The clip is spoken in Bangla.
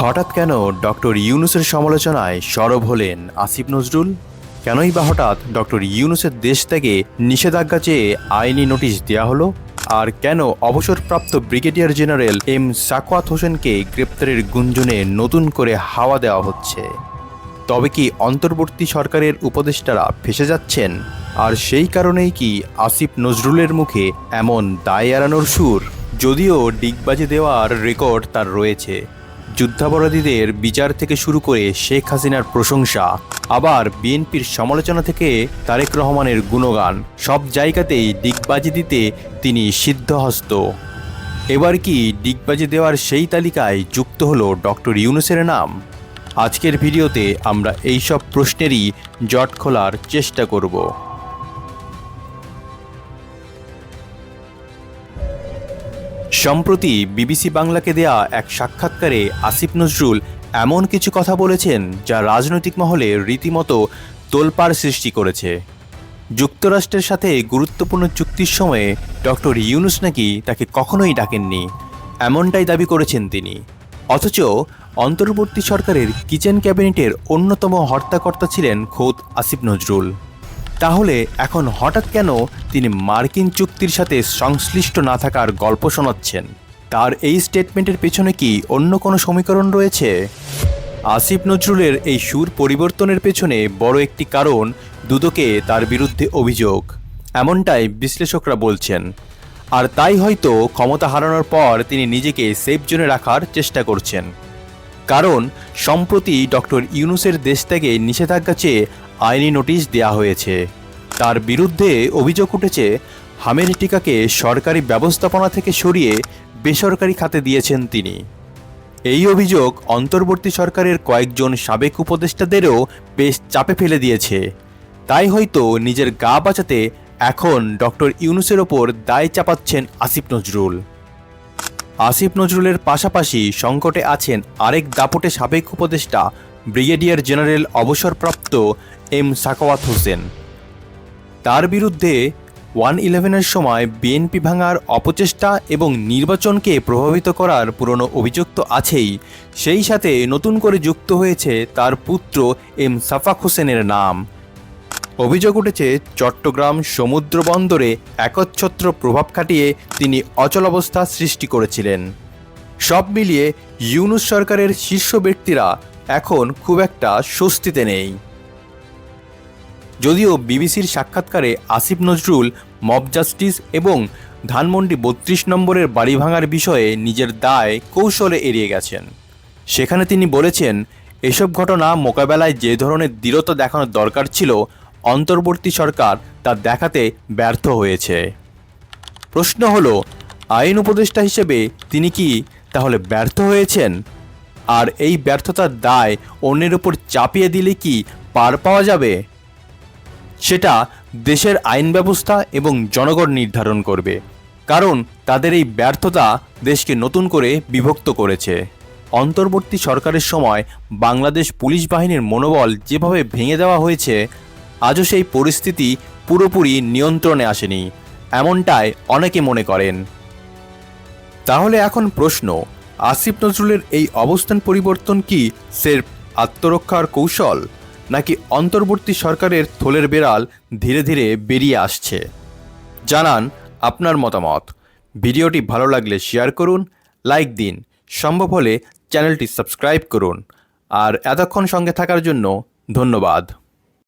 হঠাৎ কেন ডক্টর ইউনূসের সমালোচনায় সরব হলেন আসিফ নজরুল? কেনই বা হঠাৎ ডক্টর ইউনূসের দেশ থেকে নিষেধাজ্ঞা চেয়ে আইনি নোটিশ দেওয়া হলো? আর কেন অবসরপ্রাপ্ত ব্রিগেডিয়ার জেনারেল এম সাখাওয়াত হোসেনকে গ্রেপ্তারের গুঞ্জনে নতুন করে হাওয়া দেওয়া হচ্ছে? তবে কি অন্তর্বর্তী সরকারের উপদেষ্টারা ফেঁসে যাচ্ছেন? আর সেই কারণেই কি আসিফ নজরুলের মুখে এমন দায় এড়ানোর সুর? যদিও ডিগবাজি দেওয়ার রেকর্ড তার রয়েছে, যুদ্ধাপরাধীদের বিচার থেকে শুরু করে শেখ হাসিনার প্রশংসা, আবার বিএনপির সমালোচনা থেকে তারেক রহমানের গুণগান, সব জায়গাতেই ডিগবাজি দিতে তিনি সিদ্ধহস্ত। এবার কি ডিগবাজি দেওয়ার সেই তালিকায় যুক্ত হলো ডক্টর ইউনূসের নাম? আজকের ভিডিওতে আমরা এই সব প্রশ্নেরই জট খোলার চেষ্টা করব। সম্প্রতি বিবিসি বাংলাকে দেয়া এক সাক্ষাৎকারে আসিফ নজরুল এমন কিছু কথা বলেছেন যা রাজনৈতিক মহলে রীতিমতো তোলপাড় সৃষ্টি করেছে। যুক্তরাষ্ট্রের সাথে গুরুত্বপূর্ণ চুক্তির সময়ে ডক্টর ইউনূস নাকি তাকে কখনোই ডাকেননি, এমনটাই দাবি করেছেন তিনি। অথচ অন্তর্বর্তী সরকারের কিচেন ক্যাবিনেটের অন্যতম হর্তাকর্তা ছিলেন খোদ আসিফ নজরুল। তাহলে এখন হঠাৎ কেন তিনি মার্কিন চুক্তির সাথে সংশ্লিষ্ট না থাকার গল্প শোনাচ্ছেন? তার এই স্টেটমেন্টের পেছনে কি অন্য কোনো সমীকরণ রয়েছে? আসিফ নজরুলের এই সুর পরিবর্তনের পেছনে বড় একটি কারণ দুদকে তার বিরুদ্ধে অভিযোগ, এমনটাই বিশ্লেষকরা বলছেন। আর তাই হয়তো ক্ষমতা হারানোর পর তিনি নিজেকে সেফ জোনে রাখার চেষ্টা করছেন। কারণ সম্প্রতি ডক্টর ইউনূসের দেশ থেকে নিষেধাজ্ঞা চেয়ে আইনি নোটিশ দেওয়া হয়েছে। তার বিরুদ্ধে অভিযোগ উঠেছে আমেরিকাকে সরকারি ব্যবস্থাপনা থেকে সরিয়ে বেসরকারি খাতে দিয়েছেন তিনি। এই অভিযোগ অন্তর্বর্তী সরকারের কয়েকজন সাবেক উপদেষ্টাদেরও বেশ চাপে ফেলে দিয়েছে। তাই হয়তো নিজের গা বাঁচাতে এখন ডক্টর ইউনূসের ওপর দায় চাপাচ্ছেন আসিফ নজরুল। আসিফ নজরুলের পাশাপাশি সংকটে আছেন আরেক দাপটে সাবেক উপদেষ্টা ব্রিগেডিয়ার জেনারেল অবসরপ্রাপ্ত এম সাখাওয়াত হোসেন। তার বিরুদ্ধে 111-এর সময় বিএনপি ভাঙার অপচেষ্টা এবং নির্বাচনকে প্রভাবিত করার পুরনো অভিযোগ তো আছেই, সেই সাথে নতুন করে যুক্ত হয়েছে তার পুত্র এম সাখাওয়াত হোসেনের নাম। অভিযোগ উঠেছে চট্টগ্রাম সমুদ্র বন্দরে একচ্ছত্র প্রভাব খাটিয়ে তিনি অচলাবস্থা সৃষ্টি করেছিলেন। সব মিলিয়ে ইউনূস সরকারের শীর্ষ ব্যক্তিরা এখন খুব একটা স্বস্তিতে নেই। যদিও বিবিসির সাক্ষাৎকারে আসিফ নজরুল মব জাস্টিস এবং ধানমন্ডি 32 নম্বরের বাড়ি ভাঙার বিষয়ে নিজের দায় কৌশলে এড়িয়ে গেছেন। সেখানে তিনি বলেছেন, এসব ঘটনা মোকাবেলায় যে ধরনের দৃঢ়তা দেখানোর দরকার ছিল, অন্তর্বর্তী সরকার তা দেখাতে ব্যর্থ হয়েছে। প্রশ্ন হলো, আইন উপদেষ্টা হিসেবে তিনি কি তাহলে ব্যর্থ হয়েছেন? আর এই ব্যর্থতার দায় অন্যের উপর চাপিয়ে দিলে কি পার পাওয়া যাবে? সেটা দেশের আইন ব্যবস্থা এবং জনগণ নির্ধারণ করবে, কারণ তাদের এই ব্যর্থতা দেশকে নতুন করে বিভক্ত করেছে। অন্তর্বর্তী সরকারের সময় বাংলাদেশ পুলিশ বাহিনীর মনোবল যেভাবে ভেঙে দেওয়া হয়েছে, আজও সেই পরিস্থিতি পুরোপুরি নিয়ন্ত্রণে আসেনি, এমনটাই অনেকে মনে করেন। তাহলে এখন প্রশ্ন, আসিফ নজরুলের এই অবস্থান পরিবর্তন কি স্রেফ আত্মরক্ষার কৌশল, নাকি অন্তর্বর্তী সরকারের থলের বেড়াল ধীরে ধীরে বেরিয়ে আসছে? জানান আপনার মতামত। ভিডিওটি ভালো লাগলে শেয়ার করুন, লাইক দিন, সম্ভব হলে চ্যানেলটি সাবস্ক্রাইব করুন। আর এতক্ষণ সঙ্গে থাকার জন্য ধন্যবাদ।